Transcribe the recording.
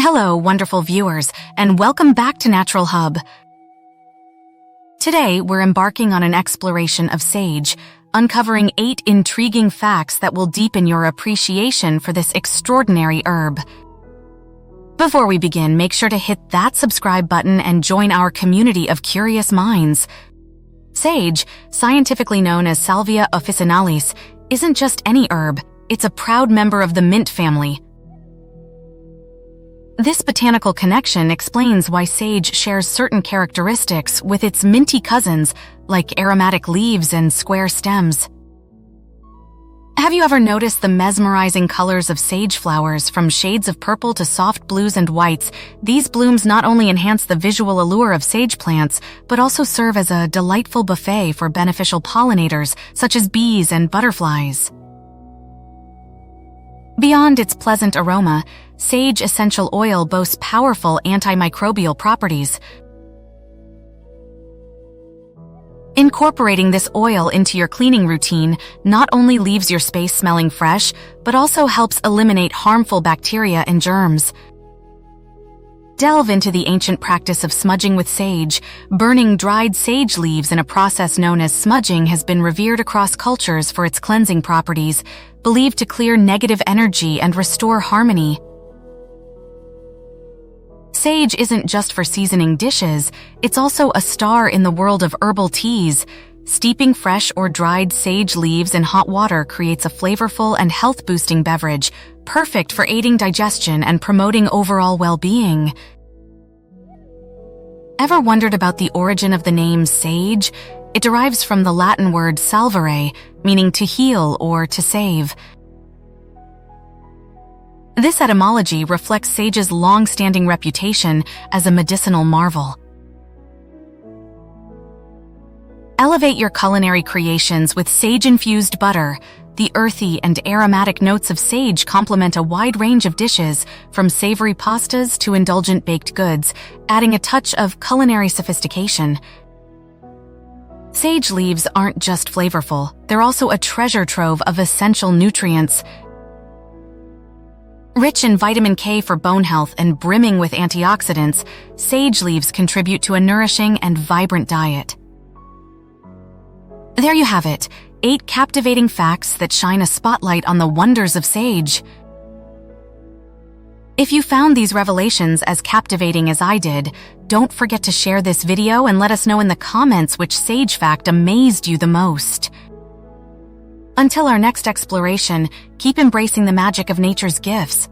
Hello, wonderful viewers, and welcome back to Naturalhub. Today, we're embarking on an exploration of sage, uncovering 8 intriguing facts that will deepen your appreciation for this extraordinary herb. Before we begin, make sure to hit that subscribe button and join our community of curious minds. Sage, scientifically known as Salvia officinalis, isn't just any herb, it's a proud member of the mint family. This botanical connection explains why sage shares certain characteristics with its minty cousins, like aromatic leaves and square stems. Have you ever noticed the mesmerizing colors of sage flowers, from shades of purple to soft blues and whites? These blooms not only enhance the visual allure of sage plants, but also serve as a delightful buffet for beneficial pollinators, such as bees and butterflies. Beyond its pleasant aroma, sage essential oil boasts powerful antimicrobial properties. Incorporating this oil into your cleaning routine not only leaves your space smelling fresh, but also helps eliminate harmful bacteria and germs. Delve into the ancient practice of smudging with sage. Burning dried sage leaves in a process known as smudging has been revered across cultures for its cleansing properties, believed to clear negative energy and restore harmony. Sage isn't just for seasoning dishes, it's also a star in the world of herbal teas. Steeping fresh or dried sage leaves in hot water creates a flavorful and health-boosting beverage, perfect for aiding digestion and promoting overall well-being. Ever wondered about the origin of the name sage? It derives from the Latin word salvare, meaning to heal or to save. This etymology reflects sage's long-standing reputation as a medicinal marvel. Elevate your culinary creations with sage-infused butter. The earthy and aromatic notes of sage complement a wide range of dishes, from savory pastas to indulgent baked goods, adding a touch of culinary sophistication. Sage leaves aren't just flavorful, they're also a treasure trove of essential nutrients. Rich in vitamin K for bone health and brimming with antioxidants, sage leaves contribute to a nourishing and vibrant diet. There you have it, 8 captivating facts that shine a spotlight on the wonders of sage. If you found these revelations as captivating as I did, don't forget to share this video and let us know in the comments which sage fact amazed you the most. Until our next exploration, keep embracing the magic of nature's gifts.